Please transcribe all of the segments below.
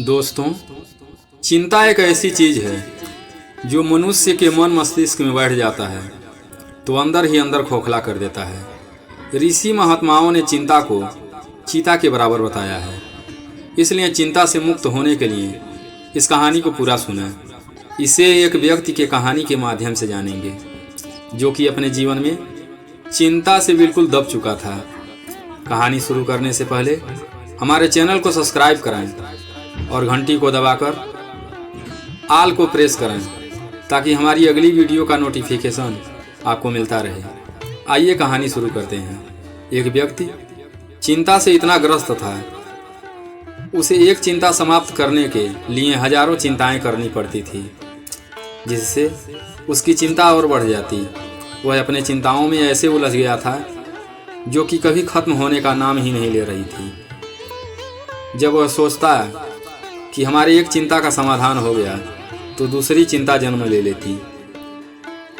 दोस्तों, चिंता एक ऐसी चीज है जो मनुष्य के मन मस्तिष्क में बैठ जाता है तो अंदर ही अंदर खोखला कर देता है। ऋषि महात्माओं ने चिंता को चीता के बराबर बताया है। इसलिए चिंता से मुक्त होने के लिए इस कहानी को पूरा सुनें। इसे एक व्यक्ति के कहानी के माध्यम से जानेंगे जो कि अपने जीवन में चिंता से बिल्कुल दब चुका था। कहानी शुरू करने से पहले हमारे चैनल को सब्सक्राइब करें और घंटी को दबाकर आल को प्रेस करें ताकि हमारी अगली वीडियो का नोटिफिकेशन आपको मिलता रहे। आइए कहानी शुरू करते हैं। एक व्यक्ति चिंता से इतना ग्रस्त था, उसे एक चिंता समाप्त करने के लिए हजारों चिंताएं करनी पड़ती थी, जिससे उसकी चिंता और बढ़ जाती। वह अपने चिंताओं में ऐसे उलझ गया था जो कि कभी खत्म होने का नाम ही नहीं ले रही थी। जब वह सोचता कि हमारी एक चिंता का समाधान हो गया तो दूसरी चिंता जन्म ले लेती।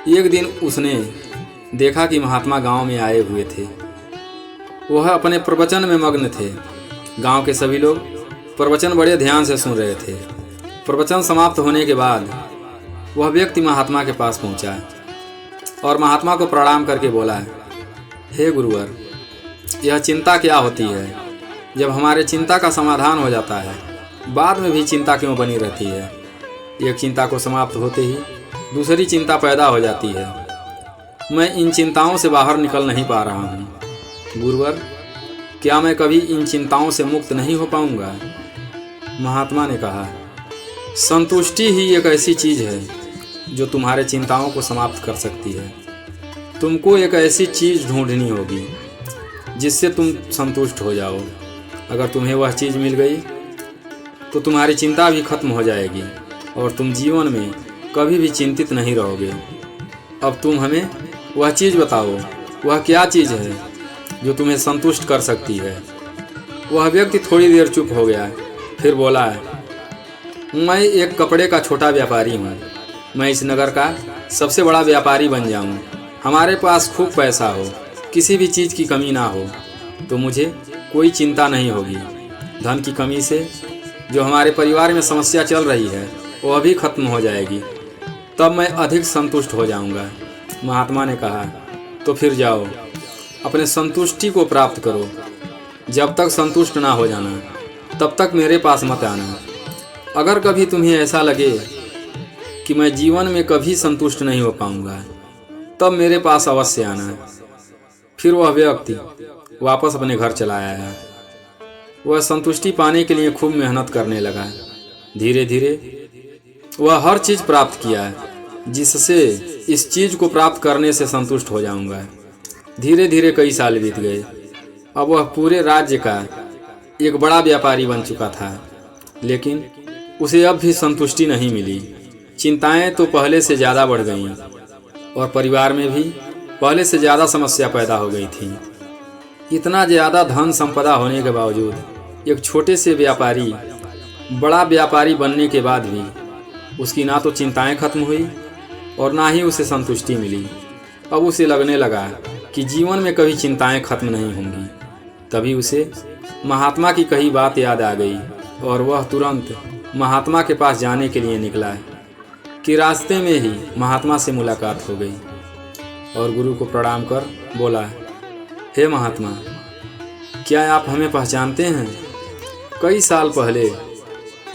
एक दिन उसने देखा कि महात्मा गांव में आए हुए थे। वह अपने प्रवचन में मग्न थे। गांव के सभी लोग प्रवचन बड़े ध्यान से सुन रहे थे। प्रवचन समाप्त होने के बाद वह व्यक्ति महात्मा के पास पहुंचा और महात्मा को प्रणाम करके बोला, हे गुरुवर, यह चिंता क्या होती है? जब हमारे चिंता का समाधान हो जाता है, बाद में भी चिंता क्यों बनी रहती है? एक चिंता को समाप्त होते ही दूसरी चिंता पैदा हो जाती है। मैं इन चिंताओं से बाहर निकल नहीं पा रहा हूँ। गुरुवर, क्या मैं कभी इन चिंताओं से मुक्त नहीं हो पाऊँगा? महात्मा ने कहा, संतुष्टि ही एक ऐसी चीज़ है जो तुम्हारे चिंताओं को समाप्त कर सकती है। तुमको एक ऐसी चीज़ ढूंढनी होगी जिससे तुम संतुष्ट हो जाओ। अगर तुम्हें वह चीज़ मिल गई तो तुम्हारी चिंता भी खत्म हो जाएगी और तुम जीवन में कभी भी चिंतित नहीं रहोगे। अब तुम हमें वह चीज़ बताओ, वह क्या चीज़ है जो तुम्हें संतुष्ट कर सकती है? वह व्यक्ति थोड़ी देर चुप हो गया, फिर बोला, मैं एक कपड़े का छोटा व्यापारी हूँ। मैं इस नगर का सबसे बड़ा व्यापारी बन जाऊँ, हमारे पास खूब पैसा हो, किसी भी चीज़ की कमी ना हो, तो मुझे कोई चिंता नहीं होगी। धन की कमी से जो हमारे परिवार में समस्या चल रही है वह भी खत्म हो जाएगी, तब मैं अधिक संतुष्ट हो जाऊंगा। महात्मा ने कहा, तो फिर जाओ, अपने संतुष्टि को प्राप्त करो। जब तक संतुष्ट ना हो जाना तब तक मेरे पास मत आना। अगर कभी तुम्हें ऐसा लगे कि मैं जीवन में कभी संतुष्ट नहीं हो पाऊंगा, तब मेरे पास अवश्य आना। फिर वह व्यक्ति वापस अपने घर चला आया। वह संतुष्टि पाने के लिए खूब मेहनत करने लगा। धीरे धीरे वह हर चीज़ प्राप्त किया जिससे इस चीज़ को प्राप्त करने से संतुष्ट हो जाऊंगा। धीरे धीरे कई साल बीत गए। अब वह पूरे राज्य का एक बड़ा व्यापारी बन चुका था, लेकिन उसे अब भी संतुष्टि नहीं मिली। चिंताएं तो पहले से ज़्यादा बढ़ गईं और परिवार में भी पहले से ज़्यादा समस्या पैदा हो गई थी। इतना ज़्यादा धन संपदा होने के बावजूद एक छोटे से व्यापारी बड़ा व्यापारी बनने के बाद भी उसकी ना तो चिंताएं खत्म हुई और ना ही उसे संतुष्टि मिली। अब उसे लगने लगा कि जीवन में कभी चिंताएं खत्म नहीं होंगी। तभी उसे महात्मा की कही बात याद आ गई और वह तुरंत महात्मा के पास जाने के लिए निकला कि रास्ते में ही महात्मा से मुलाकात हो गई और गुरु को प्रणाम कर बोला, हे महात्मा, क्या आप हमें पहचानते हैं? कई साल पहले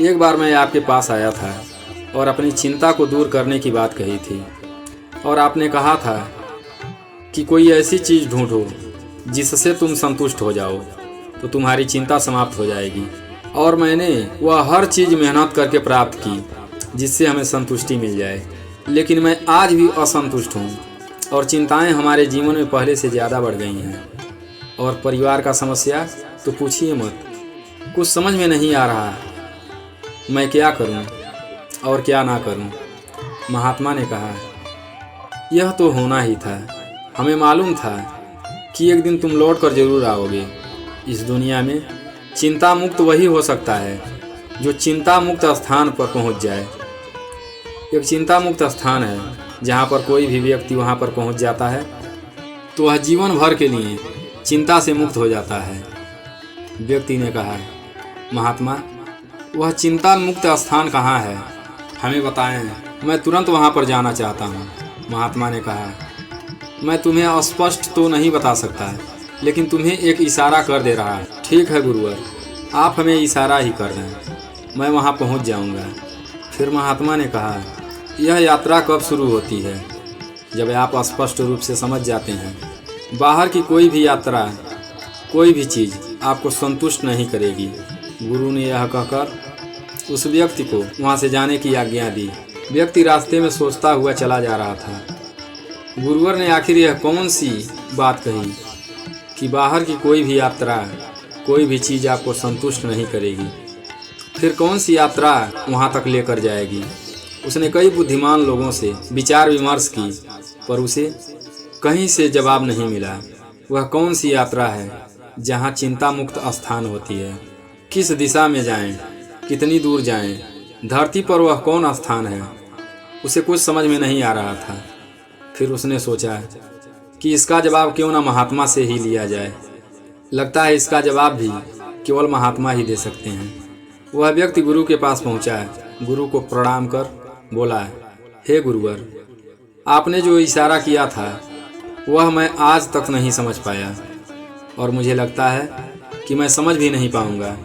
एक बार मैं आपके पास आया था और अपनी चिंता को दूर करने की बात कही थी और आपने कहा था कि कोई ऐसी चीज़ ढूंढो जिससे तुम संतुष्ट हो जाओ तो तुम्हारी चिंता समाप्त हो जाएगी। और मैंने वह हर चीज़ मेहनत करके प्राप्त की जिससे हमें संतुष्टि मिल जाए, लेकिन मैं आज भी असंतुष्ट हूँ और चिंताएं हमारे जीवन में पहले से ज़्यादा बढ़ गई हैं। और परिवार का समस्या तो पूछिए मत। कुछ समझ में नहीं आ रहा मैं क्या करूं और क्या ना करूं। महात्मा ने कहा, यह तो होना ही था। हमें मालूम था कि एक दिन तुम लौट कर जरूर आओगे। इस दुनिया में चिंता मुक्त वही हो सकता है जो चिंता मुक्त स्थान पर पहुंच जाए। एक चिंता मुक्त स्थान है जहाँ पर कोई भी व्यक्ति वहाँ पर पहुँच जाता है तो वह जीवन भर के लिए चिंता से मुक्त हो जाता है। व्यक्ति ने कहा, महात्मा, वह चिंता मुक्त स्थान कहाँ है, हमें बताएं, मैं तुरंत वहाँ पर जाना चाहता हूँ। महात्मा ने कहा, मैं तुम्हें स्पष्ट तो नहीं बता सकता, लेकिन तुम्हें एक इशारा कर दे रहा है। ठीक है गुरुवर, आप हमें इशारा ही कर दें, मैं वहाँ पहुँच जाऊँगा। फिर महात्मा ने कहा, यह यात्रा कब शुरू होती है? जब आप स्पष्ट रूप से समझ जाते हैं बाहर की कोई भी यात्रा, कोई भी चीज़ आपको संतुष्ट नहीं करेगी। गुरु ने यह कहकर उस व्यक्ति को वहाँ से जाने की आज्ञा दी। व्यक्ति रास्ते में सोचता हुआ चला जा रहा था। गुरुवर ने आखिर यह कौन सी बात कही कि बाहर की कोई भी यात्रा, कोई भी चीज़ आपको संतुष्ट नहीं करेगी। फिर कौन सी यात्रा वहाँ तक लेकर जाएगी? उसने कई बुद्धिमान लोगों से विचार विमर्श की, पर उसे कहीं से जवाब नहीं मिला। वह कौन सी यात्रा है जहाँ चिंता मुक्त स्थान होती है? किस दिशा में जाएं, कितनी दूर जाएं? धरती पर वह कौन स्थान है? उसे कुछ समझ में नहीं आ रहा था। फिर उसने सोचा कि इसका जवाब क्यों ना महात्मा से ही लिया जाए। लगता है इसका जवाब भी केवल महात्मा ही दे सकते हैं। वह व्यक्ति गुरु के पास पहुंचा। गुरु को प्रणाम कर बोला, हे गुरुवर, आपने जो इशारा किया था वह मैं आज तक नहीं समझ पाया, और मुझे लगता है कि मैं समझ भी नहीं पाऊंगा।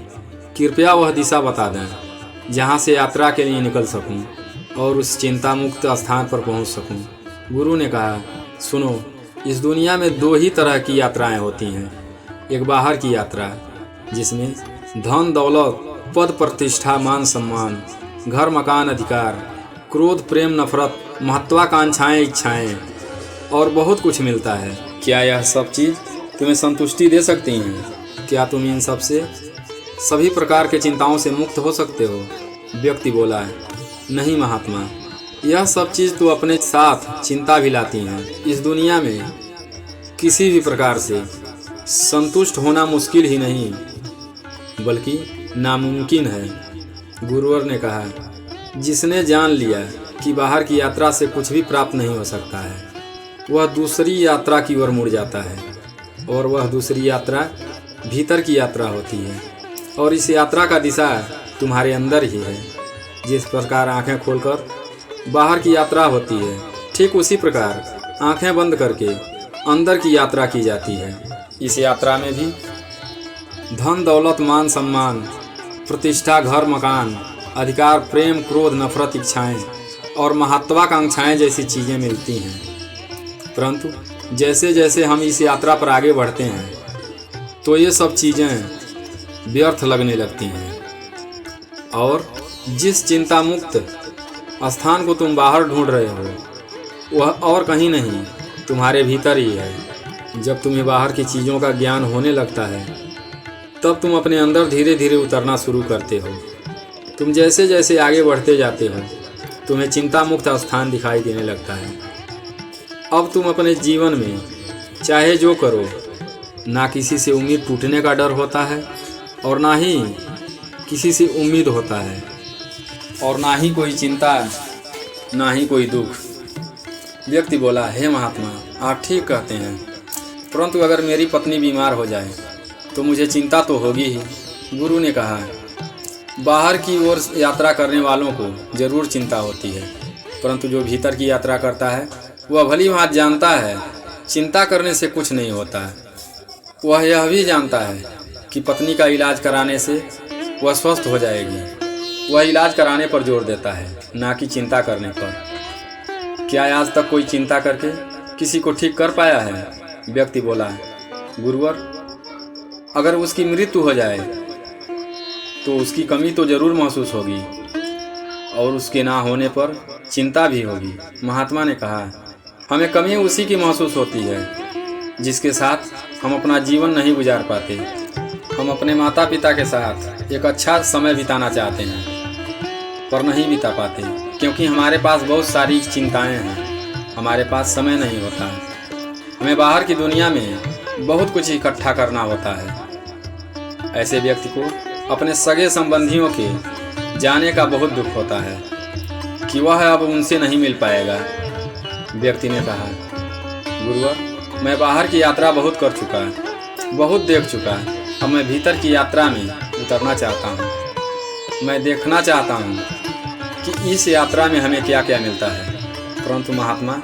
कृपया वह दिशा बता दें जहाँ से यात्रा के लिए निकल सकूं और उस चिंता मुक्त स्थान पर पहुँच सकूं। गुरु ने कहा, सुनो, इस दुनिया में दो ही तरह की यात्राएं होती हैं। एक बाहर की यात्रा जिसमें धन दौलत, पद प्रतिष्ठा, मान सम्मान, घर मकान, अधिकार, क्रोध, प्रेम, नफरत, महत्वाकांक्षाएं, इच्छाएं और बहुत कुछ मिलता है। क्या यह सब चीज़ तुम्हें संतुष्टि दे सकती हैं? क्या तुम इन सब से, सभी प्रकार के चिंताओं से मुक्त हो सकते हो? व्यक्ति बोला, नहीं महात्मा, यह सब चीज़ तो अपने साथ चिंता भी लाती हैं। इस दुनिया में किसी भी प्रकार से संतुष्ट होना मुश्किल ही नहीं बल्कि नामुमकिन है। गुरुवर ने कहा, जिसने जान लिया कि बाहर की यात्रा से कुछ भी प्राप्त नहीं हो सकता है, वह दूसरी यात्रा की ओर मुड़ जाता है, और वह दूसरी यात्रा भीतर की यात्रा होती है। और इस यात्रा का दिशा तुम्हारे अंदर ही है। जिस प्रकार आंखें खोलकर बाहर की यात्रा होती है, ठीक उसी प्रकार आंखें बंद करके अंदर की यात्रा की जाती है। इस यात्रा में भी धन दौलत, मान सम्मान, प्रतिष्ठा, घर मकान, अधिकार, प्रेम, क्रोध, नफरत, इच्छाएं और महत्वाकांक्षाएं जैसी चीज़ें मिलती हैं। परंतु जैसे जैसे हम इस यात्रा पर आगे बढ़ते हैं तो ये सब चीज़ें व्यर्थ लगने लगती हैं, और जिस चिंता मुक्त स्थान को तुम बाहर ढूंढ रहे हो वह और कहीं नहीं, तुम्हारे भीतर ही है। जब तुम्हें बाहर की चीज़ों का ज्ञान होने लगता है तब तुम अपने अंदर धीरे धीरे उतरना शुरू करते हो। तुम जैसे जैसे आगे बढ़ते जाते हो तुम्हें चिंता मुक्त स्थान दिखाई देने लगता है। अब तुम अपने जीवन में चाहे जो करो, ना किसी से उम्मीद टूटने का डर होता है और ना ही किसी से उम्मीद होता है, और ना ही कोई चिंता, ना ही कोई दुख। व्यक्ति बोला, हे महात्मा, आप ठीक कहते हैं, परंतु अगर मेरी पत्नी बीमार हो जाए तो मुझे चिंता तो होगी ही। गुरु ने कहा, बाहर की ओर यात्रा करने वालों को जरूर चिंता होती है, परंतु जो भीतर की यात्रा करता है वह भली भांति जानता है चिंता करने से कुछ नहीं होता है। वह यह भी जानता है कि पत्नी का इलाज कराने से वह स्वस्थ हो जाएगी। वह इलाज कराने पर जोर देता है, ना कि चिंता करने पर। क्या आज तक कोई चिंता करके किसी को ठीक कर पाया है? व्यक्ति बोला, गुरुवर, अगर उसकी मृत्यु हो जाए तो उसकी कमी तो जरूर महसूस होगी, और उसके ना होने पर चिंता भी होगी। महात्मा ने कहा, हमें कमी उसी की महसूस होती है जिसके साथ हम अपना जीवन नहीं गुजार पाते। हम अपने माता पिता के साथ एक अच्छा समय बिताना चाहते हैं पर नहीं बिता पाते, क्योंकि हमारे पास बहुत सारी चिंताएं हैं, हमारे पास समय नहीं होता है। हमें बाहर की दुनिया में बहुत कुछ इकट्ठा करना होता है। ऐसे व्यक्ति को अपने सगे संबंधियों के जाने का बहुत दुख होता है कि वह अब उनसे नहीं मिल पाएगा। व्यक्ति ने कहा, गुरुवर, मैं बाहर की यात्रा बहुत कर चुका, बहुत देख चुका, अब मैं भीतर की यात्रा में उतरना चाहता हूँ। मैं देखना चाहता हूँ कि इस यात्रा में हमें क्या क्या मिलता है, परंतु महात्मा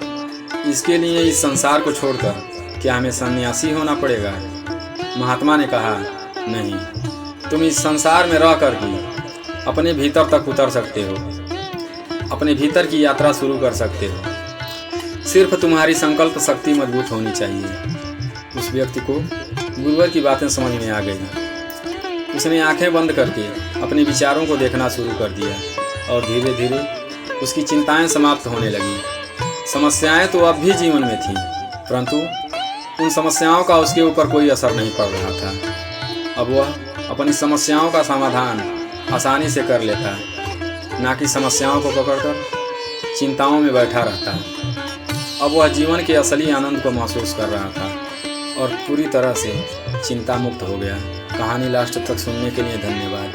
इसके लिए इस संसार को छोड़कर क्या हमें सन्यासी होना पड़ेगा? महात्मा ने कहा, नहीं, तुम इस संसार में रह कर भी अपने भीतर तक उतर सकते हो, अपने भीतर की यात्रा शुरू कर सकते हो। सिर्फ तुम्हारी संकल्प शक्ति मजबूत होनी चाहिए। उस व्यक्ति को गुरुवर की बातें समझ में आ गई। उसने आंखें बंद करके अपने विचारों को देखना शुरू कर दिया और धीरे धीरे उसकी चिंताएं समाप्त होने लगीं। समस्याएं तो अब भी जीवन में थीं, परंतु उन समस्याओं का उसके ऊपर कोई असर नहीं पड़ रहा था। अब वह अपनी समस्याओं का समाधान आसानी से कर लेता है, ना कि समस्याओं को पकड़कर चिंताओं में बैठा रहता है। अब वह जीवन के असली आनंद को महसूस कर रहा था और पूरी तरह से चिंता मुक्त हो गया। कहानी लास्ट तक सुनने के लिए धन्यवाद।